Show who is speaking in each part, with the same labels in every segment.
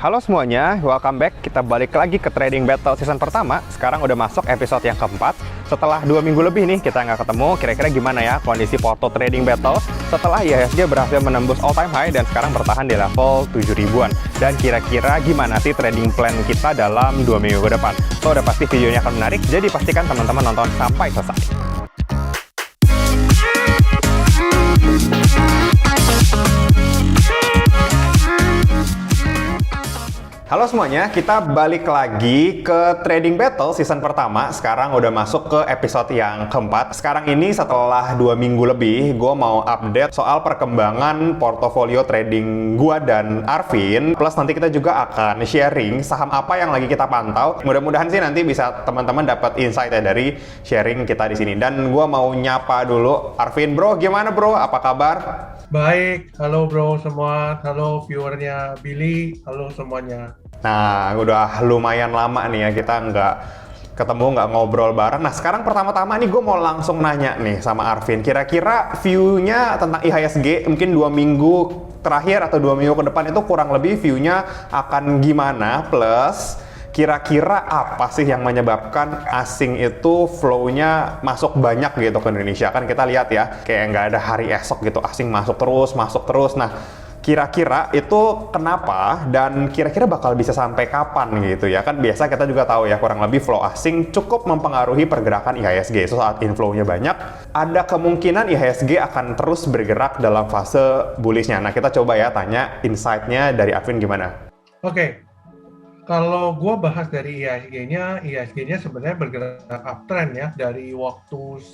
Speaker 1: Halo semuanya, welcome back. Kita balik lagi ke Trading Battle season pertama. Sekarang udah masuk episode yang keempat. Setelah 2 minggu lebih nih kita nggak ketemu, kira-kira gimana ya kondisi Porto Trading Battle setelah IHSG berhasil menembus all time high dan sekarang bertahan di level 7 ribuan. Dan kira-kira gimana sih trading plan kita dalam 2 minggu ke depan? So udah pasti videonya akan menarik, jadi pastikan teman-teman nonton sampai selesai. Halo semuanya, kita balik lagi ke Trading Battle season pertama. Sekarang udah masuk ke episode yang keempat. Sekarang ini setelah 2 minggu lebih, gue mau update soal perkembangan portofolio trading gue dan Arvin. Plus nanti kita juga akan sharing saham apa yang lagi kita pantau. Mudah-mudahan sih nanti bisa teman-teman dapat insight ya dari sharing kita di sini. Dan gue mau nyapa dulu Arvin. Bro, gimana bro? Apa kabar?
Speaker 2: Baik, halo bro semua, halo viewernya Billy, halo semuanya.
Speaker 1: Nah, udah lumayan lama nih ya kita nggak ketemu, nggak ngobrol bareng. Nah, sekarang pertama-tama nih gue mau langsung nanya nih sama Arvin. Kira-kira view-nya tentang IHSG mungkin 2 minggu terakhir atau 2 minggu ke depan itu kurang lebih view-nya akan gimana? Plus, kira-kira apa sih yang menyebabkan asing itu flow-nya masuk banyak gitu ke Indonesia? Kan kita lihat ya, kayak nggak ada hari esok gitu, asing masuk terus. Nah, kira-kira itu kenapa dan kira-kira bakal bisa sampai kapan gitu ya? Kan biasa kita juga tahu ya, kurang lebih flow asing cukup mempengaruhi pergerakan IHSG. So, saat inflow-nya banyak, ada kemungkinan IHSG akan terus bergerak dalam fase bullish-nya. Nah, kita coba ya tanya insight-nya dari Arvin gimana?
Speaker 2: Oke, kalau gue bahas dari IHSG-nya sebenarnya bergerak uptrend ya. Dari waktu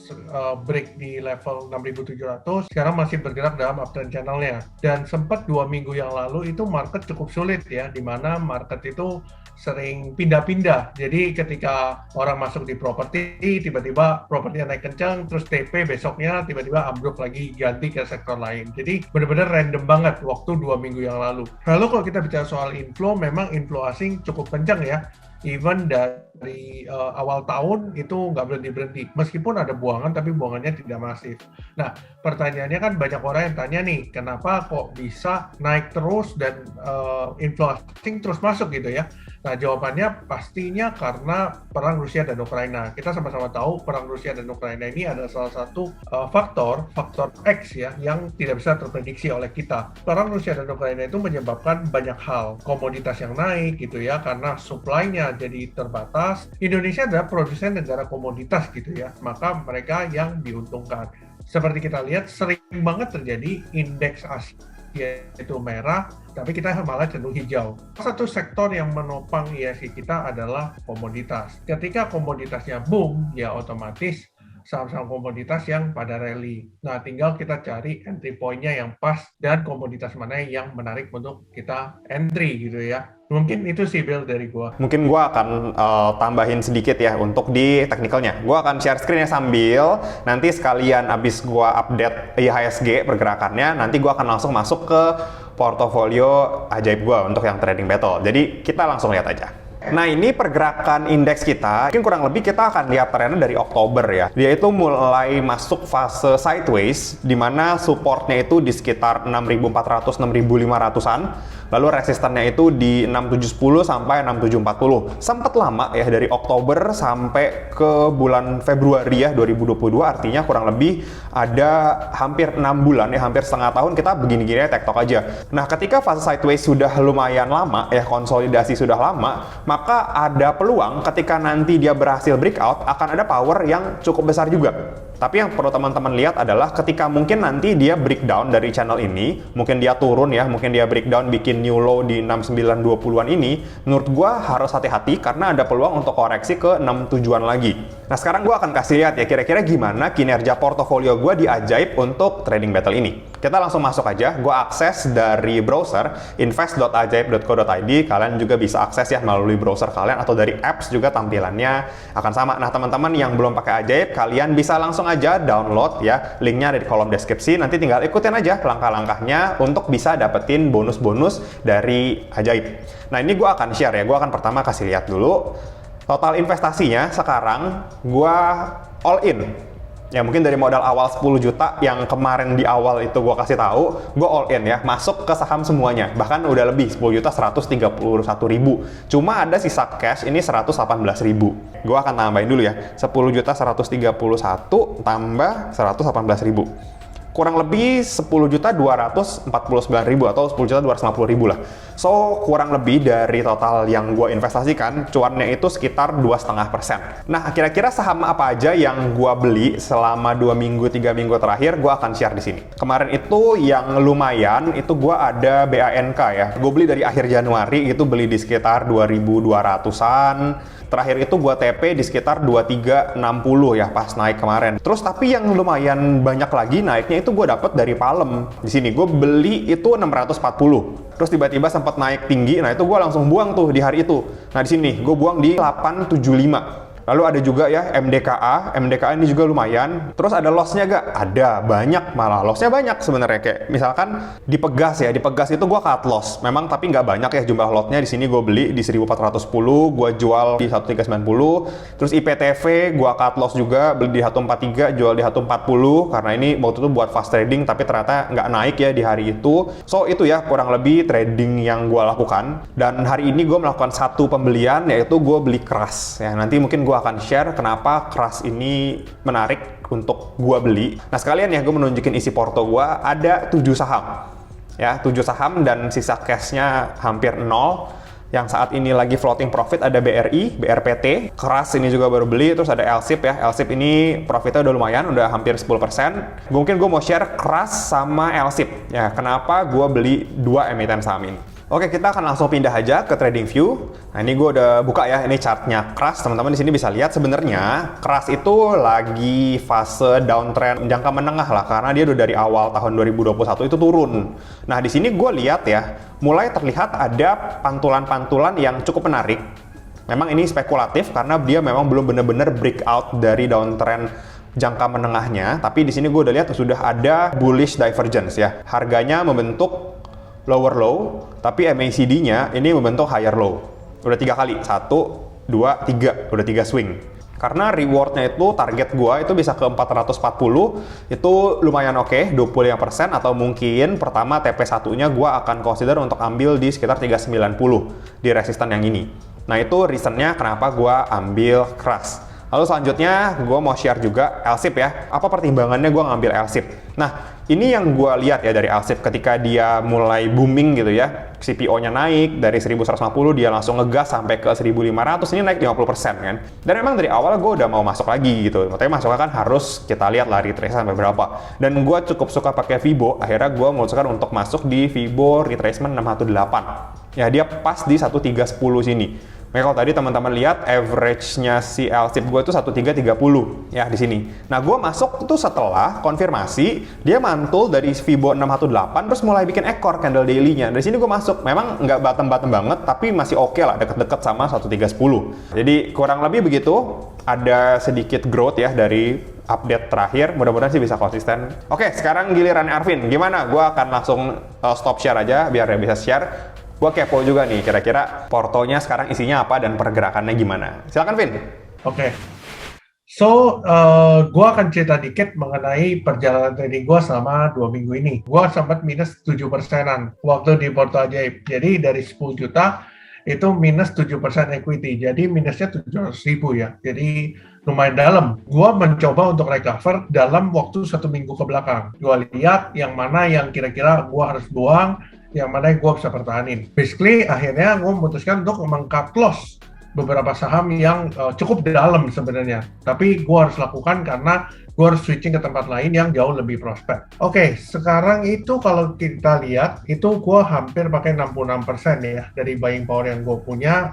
Speaker 2: break di level 6.700, sekarang masih bergerak dalam uptrend channel-nya. Dan sempat 2 minggu yang lalu itu market cukup sulit ya, di mana market itu sering pindah-pindah. Jadi ketika orang masuk di properti, tiba-tiba propertinya naik kencang, terus TP besoknya tiba-tiba ambruk lagi ganti ke sektor lain. Jadi benar-benar random banget waktu 2 minggu yang lalu. Lalu kalau kita bicara soal inflow, memang inflow asing cukup kencang ya. Even dari awal tahun itu nggak berhenti-berhenti. Meskipun ada buangan, tapi buangannya tidak masif. Nah, pertanyaannya kan banyak orang yang tanya nih, kenapa kok bisa naik terus dan inflow asing terus masuk gitu ya? Nah, jawabannya pastinya karena perang Rusia dan Ukraina. Kita sama-sama tahu perang Rusia dan Ukraina ini adalah salah satu faktor X ya, yang tidak bisa terprediksi oleh kita. Perang Rusia dan Ukraina itu menyebabkan banyak hal. Komoditas yang naik gitu ya, karena supply-nya jadi terbatas. Indonesia adalah produsen negara komoditas gitu ya, maka mereka yang diuntungkan. Seperti kita lihat, sering banget terjadi indeks Asia yaitu merah, tapi kita malah cenderung hijau. Satu sektor yang menopang IHSG kita adalah komoditas. Ketika komoditasnya boom, ya otomatis saham-saham komoditas yang pada rally. Nah, tinggal kita cari entry point-nya yang pas dan komoditas mana yang menarik untuk kita entry gitu ya. Mungkin itu sih Bill dari gua.
Speaker 1: Mungkin gua akan tambahin sedikit ya untuk di technical-nya. Gua akan share screen-nya sambil nanti sekalian abis gua update IHSG pergerakannya, nanti gua akan langsung masuk ke portofolio ajaib gua untuk yang Trading Battle. Jadi kita langsung lihat aja. Nah, ini pergerakan indeks kita. Mungkin kurang lebih kita akan lihat trennya dari Oktober ya. Dia itu mulai masuk fase sideways, di mana supportnya itu di sekitar 6.400, 6.500-an. Lalu resistannya itu di 6.710 sampai 6.740. Sempat lama ya, dari Oktober sampai ke bulan Februari ya 2022, artinya kurang lebih ada hampir 6 bulan ya, hampir setengah tahun kita begini-gini tektok aja. Nah, ketika fase sideways sudah lumayan lama ya, konsolidasi sudah lama, maka ada peluang ketika nanti dia berhasil breakout akan ada power yang cukup besar juga. Tapi yang perlu teman-teman lihat adalah ketika mungkin nanti dia breakdown dari channel ini, mungkin dia turun ya, mungkin dia breakdown bikin new low di 6920-an ini, menurut gua harus hati-hati karena ada peluang untuk koreksi ke 67-an lagi. Nah, sekarang gua akan kasih lihat ya kira-kira gimana kinerja portofolio gua di Ajaib untuk Trading Battle ini. Kita langsung masuk aja, gua akses dari browser invest.ajaib.co.id. Kalian juga bisa akses ya melalui browser kalian atau dari apps juga tampilannya akan sama. Nah, teman-teman yang belum pakai Ajaib, kalian bisa langsung aja download ya, linknya ada di kolom deskripsi. Nanti tinggal ikutin aja langkah-langkahnya untuk bisa dapetin bonus-bonus dari Ajaib. Nah, ini gue akan share ya, gue akan pertama kasih lihat dulu total investasinya. Sekarang gue all in Ya mungkin dari modal awal 10 juta yang kemarin di awal itu gue kasih tahu, gue all in ya, masuk ke saham semuanya. Bahkan udah lebih, 10 juta 131 ribu. Cuma ada sisa cash ini 118 ribu. Gue akan tambahin dulu ya, 10 juta 131 tambah 118 ribu. Kurang lebih 10 juta 249 ribu atau 10 juta 250 ribu lah. So, kurang lebih dari total yang gue investasikan, cuannya itu sekitar 2,5%. Nah, kira-kira saham apa aja yang gue beli selama 2 minggu, 3 minggu terakhir, gue akan share di sini. Kemarin itu yang lumayan, itu gue ada BANK ya. Gue beli dari akhir Januari, itu beli di sekitar 2.200-an. Terakhir itu gua TP di sekitar 2360 ya pas naik kemarin. Terus tapi yang lumayan banyak lagi naiknya itu gua dapet dari Palem. Di sini gua beli itu 640. Terus tiba-tiba sempat naik tinggi. Nah, itu gua langsung buang tuh di hari itu. Nah, di sini gua buang di 875. Lalu ada juga ya MDKA ini juga lumayan. Terus ada loss-nya gak? Ada, banyak malah. Loss-nya banyak sebenarnya, kayak misalkan di Pegas ya. Di Pegas itu gua cut loss. Memang tapi nggak banyak ya jumlah lotnya. Di sini gua beli di 1410, gua jual di 1390. Terus IPTV gua cut loss juga, beli di 143, jual di 140 karena ini waktu itu buat fast trading tapi ternyata nggak naik ya di hari itu. So itu ya kurang lebih trading yang gua lakukan. Dan hari ini gua melakukan satu pembelian, yaitu gua beli keras. Ya, nanti mungkin gua akan share kenapa keras ini menarik untuk gua beli. Nah, sekalian ya gua menunjukin isi porto gua, ada 7 saham. Ya, 7 saham dan sisa cash-nya hampir 0. Yang saat ini lagi floating profit ada BRI, BRPT, keras ini juga baru beli, terus ada LSIP ya. LSIP ini profitnya udah lumayan, udah hampir 10%. Mungkin gue mau share keras sama LSIP. Ya, kenapa gue beli 2 emiten saham ini. Oke, kita akan langsung pindah aja ke TradingView. Nah, ini gue udah buka ya, ini chartnya keras. Teman-teman di sini bisa lihat sebenarnya keras itu lagi fase downtrend jangka menengah lah, karena dia udah dari awal tahun 2021 itu turun. Nah, di sini gue lihat ya, mulai terlihat ada pantulan-pantulan yang cukup menarik. Memang ini spekulatif karena dia memang belum benar-benar breakout dari downtrend jangka menengahnya. Tapi di sini gue udah lihat sudah ada bullish divergence ya. Harganya membentuk lower low, tapi MACD-nya ini membentuk higher low. Udah 3 kali, 1, 2, 3, udah 3 swing. Karena rewardnya itu, target gua itu bisa ke 440, itu lumayan oke, 25%, atau mungkin pertama TP1-nya gua akan consider untuk ambil di sekitar 390 di resistan yang ini. Nah, itu reasonnya kenapa gua ambil keras. Lalu selanjutnya gue mau share juga LSIP ya. Apa pertimbangannya gue ngambil LSIP? Nah, ini yang gue lihat ya dari LSIP ketika dia mulai booming gitu ya. CPO-nya naik dari 1150 dia langsung ngegas sampai ke 1500, ini naik 50% kan. Dan memang dari awal gue udah mau masuk lagi gitu. Makanya masuknya kan harus kita lihat lah retrace sampai berapa. Dan gue cukup suka pakai Fibo, akhirnya gue memutuskan untuk masuk di Fibo retracement 618. Ya, dia pas di 1310 sini. Nah, kalau tadi teman-teman lihat average-nya si LSIP gue itu 1330 ya di sini. Nah, gue masuk itu setelah konfirmasi dia mantul dari Fibo 618 terus mulai bikin ekor candle daily-nya. Dari sini gue masuk. Memang nggak bottom-bottom banget tapi masih oke lah, deket-deket sama 1310. Jadi kurang lebih begitu. Ada sedikit growth ya dari update terakhir. Mudah-mudahan sih bisa konsisten. Oke, sekarang giliran Arvin. Gimana? Gue akan langsung stop share aja biar dia bisa share. Gue kepo juga nih, kira-kira portonya sekarang isinya apa dan pergerakannya gimana. Silakan, Vin.
Speaker 2: Oke. So, gue akan cerita dikit mengenai perjalanan trading gue selama 2 minggu ini. Gue sempat minus 7%-an waktu di Porto Ajaib. Jadi dari 10 juta, itu minus 7% equity. Jadi minusnya 700 ribu ya. Jadi lumayan dalam. Gue mencoba untuk recover dalam waktu 1 minggu ke belakang. Gue lihat yang mana yang kira-kira gue harus buang, yang mana gue bisa pertahanin. Basically, akhirnya gue memutuskan untuk meng-cut loss beberapa saham yang cukup dalam sebenarnya. Tapi gue harus lakukan karena gue harus switching ke tempat lain yang jauh lebih prospek. Oke, sekarang itu kalau kita lihat, itu gue hampir pakai 66% ya dari buying power yang gue punya,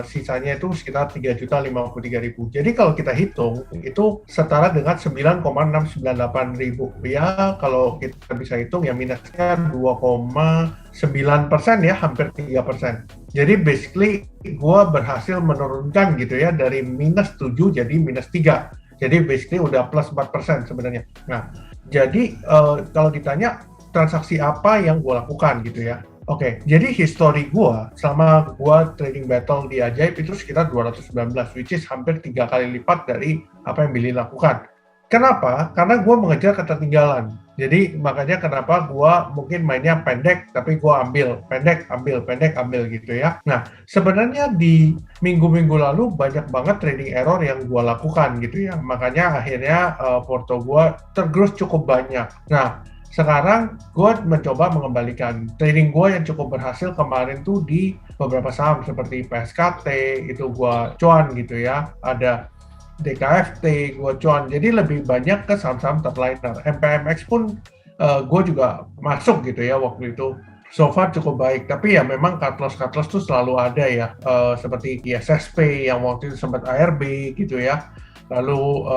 Speaker 2: sisanya itu sekitar 3.053.000. Jadi kalau kita hitung, itu setara dengan 9,698 ribu. Ya, kalau kita bisa hitung ya minusnya 2,9% ya, hampir 3%. Jadi basically gue berhasil menurunkan gitu ya, dari minus 7 jadi minus 3. Jadi basically udah plus 4% sebenarnya. Nah, jadi kalau ditanya transaksi apa yang gue lakukan gitu ya. Oke, jadi history gue selama gue trading battle di Ajaib itu sekitar 219, which is hampir 3 kali lipat dari apa yang Billy lakukan. Kenapa? Karena gue mengejar ketertinggalan. Jadi makanya kenapa gue mungkin mainnya pendek, tapi gue ambil pendek, ambil gitu ya. Nah, sebenarnya di minggu-minggu lalu banyak banget trading error yang gue lakukan gitu ya. Makanya akhirnya porto gue tergerus cukup banyak. Nah, sekarang gue mencoba mengembalikan trading gue yang cukup berhasil kemarin tuh di beberapa saham seperti PSKT, itu gue cuan gitu ya. Ada DKFT, gue cuan. Jadi lebih banyak ke saham-saham top liner. MPMX pun gue juga masuk gitu ya waktu itu. So far cukup baik, tapi ya memang cut loss tuh selalu ada ya. Seperti ISSP yang waktu itu sempat ARB gitu ya. Lalu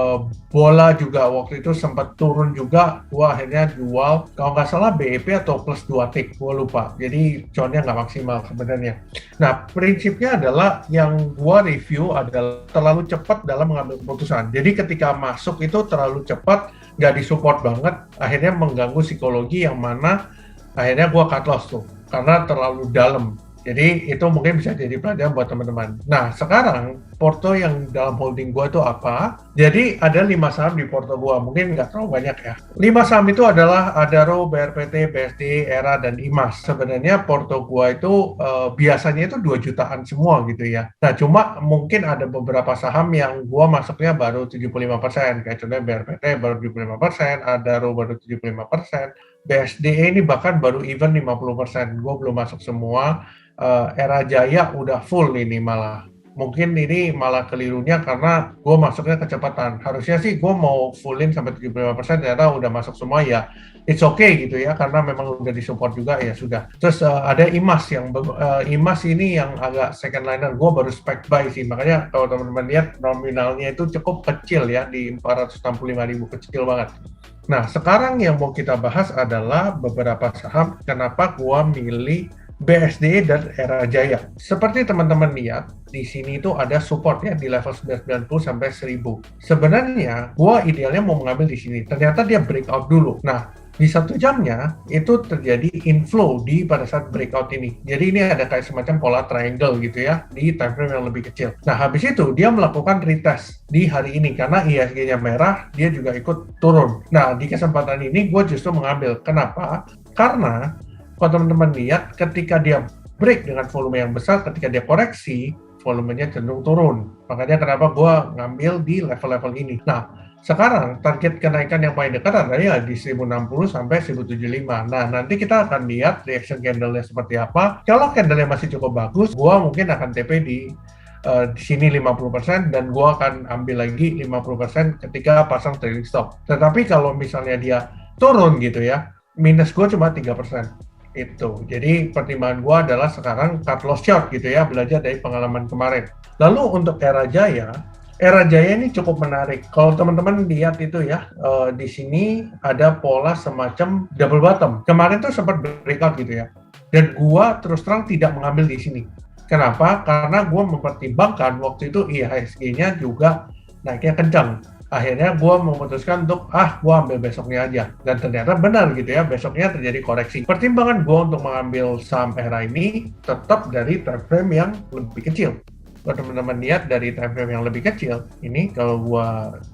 Speaker 2: bola juga waktu itu sempat turun juga, gua akhirnya jual kalau nggak salah BEP atau plus 2 tick, gua lupa. Jadi cuannya nggak maksimal sebenarnya. Nah, prinsipnya adalah yang gua review adalah terlalu cepat dalam mengambil keputusan. Jadi ketika masuk itu terlalu cepat, nggak disupport banget, akhirnya mengganggu psikologi yang mana akhirnya gua cut loss tuh karena terlalu dalam. Jadi itu mungkin bisa jadi pelajaran buat teman-teman. Nah, sekarang porto yang dalam holding gua itu apa? Jadi ada 5 saham di porto gua, mungkin nggak terlalu banyak ya. 5 saham itu adalah Adaro, BRPT, BSD, ERA, dan IMAS. Sebenarnya porto gua itu biasanya itu 2 jutaan semua gitu ya. Nah, cuma mungkin ada beberapa saham yang gua masuknya baru 75%, kayak contohnya BRPT baru 75%, Adaro baru 75%, BSDE ini bahkan baru even 50%. Gua belum masuk semua. Era Jaya udah full ini malah. Mungkin ini malah kelirunya karena gue masuknya kecepatan. Harusnya sih gue mau fullin sampai 75%, ternyata udah masuk semua ya. It's okay gitu ya, karena memang udah disupport juga ya sudah. Terus ada IMAS yang IMAS ini yang agak second liner. Gue baru spec buy sih, makanya kalau teman-teman lihat nominalnya itu cukup kecil ya, di 465.000, kecil banget. Nah, sekarang yang mau kita bahas adalah beberapa saham. Kenapa gue milih BSD dan Era Jaya. Seperti teman-teman lihat, di sini itu ada support ya di level 990 sampai 1000. Sebenarnya, gua idealnya mau mengambil di sini. Ternyata dia breakout dulu. Nah, di 1 jamnya itu terjadi inflow di pada saat breakout ini. Jadi ini ada kayak semacam pola triangle gitu ya di time frame yang lebih kecil. Nah, habis itu dia melakukan retest di hari ini karena IHSG-nya merah, dia juga ikut turun. Nah, di kesempatan ini gue justru mengambil. Kenapa? Karena kalau teman-teman lihat, ketika dia break dengan volume yang besar, ketika dia koreksi, volumenya cenderung turun. Makanya kenapa gue ngambil di level-level ini. Nah, sekarang target kenaikan yang paling dekat adalah ya di 1060 sampai 1075. Nah, nanti kita akan lihat reaction candle-nya seperti apa. Kalau candle-nya masih cukup bagus, gue mungkin akan TP di sini 50% dan gue akan ambil lagi 50% ketika pasang trailing stop. Tetapi kalau misalnya dia turun gitu ya, minus gue cuma 3%. Itu. Jadi pertimbangan gua adalah sekarang cut loss short gitu ya, belajar dari pengalaman kemarin. Lalu untuk Era Jaya ini cukup menarik. Kalau teman-teman lihat itu ya, di sini ada pola semacam double bottom. Kemarin tuh sempat breakout gitu ya. Dan gua terus terang tidak mengambil di sini. Kenapa? Karena gua mempertimbangkan waktu itu IHSG-nya juga naiknya kencang. Akhirnya gue memutuskan untuk gue ambil besoknya aja, dan ternyata benar gitu ya, besoknya terjadi koreksi. Pertimbangan gue untuk mengambil saham Era ini tetap dari time frame yang lebih kecil. Kalau teman-teman lihat dari time frame yang lebih kecil, ini kalau gue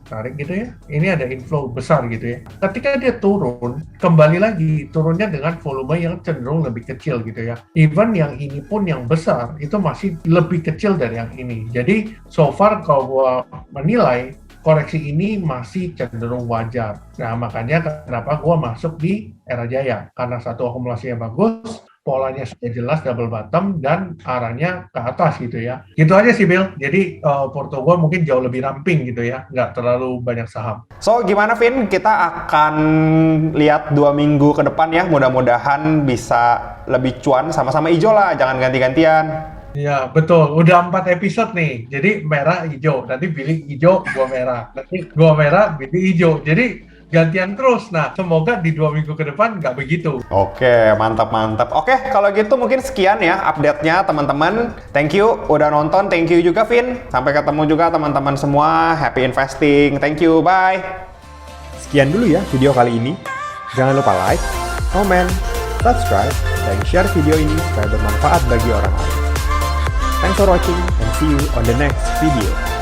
Speaker 2: tarik gitu ya, ini ada inflow besar gitu ya. Ketika dia turun, kembali lagi turunnya dengan volume yang cenderung lebih kecil gitu ya. Even yang ini pun yang besar itu masih lebih kecil dari yang ini. Jadi so far kalau gue menilai koreksi ini masih cenderung wajar. Nah, makanya kenapa gue masuk di Era Jaya. Karena satu, akumulasinya bagus, polanya sudah jelas double bottom, dan arahnya ke atas gitu ya. Gitu aja sih, Bill. Jadi, porto gue mungkin jauh lebih ramping gitu ya. Nggak terlalu banyak saham.
Speaker 1: So, gimana, Vin? Kita akan lihat 2 minggu ke depan ya. Mudah-mudahan bisa lebih cuan, sama-sama hijau lah. Jangan ganti-gantian.
Speaker 2: Ya, betul. Udah 4 episode nih. Jadi merah, hijau. Nanti pilih hijau, gua merah. Nanti gua merah, pilih hijau. Jadi gantian terus. Nah, semoga di 2 minggu ke depan nggak begitu.
Speaker 1: Oke, mantap. Oke, kalau gitu mungkin sekian ya update-nya teman-teman. Thank you udah nonton. Thank you juga, Vin. Sampai ketemu juga teman-teman semua. Happy investing. Thank you. Bye. Sekian dulu ya video kali ini. Jangan lupa like, comment, subscribe, dan share video ini supaya bermanfaat bagi orang lain. Thanks for watching and see you on the next video.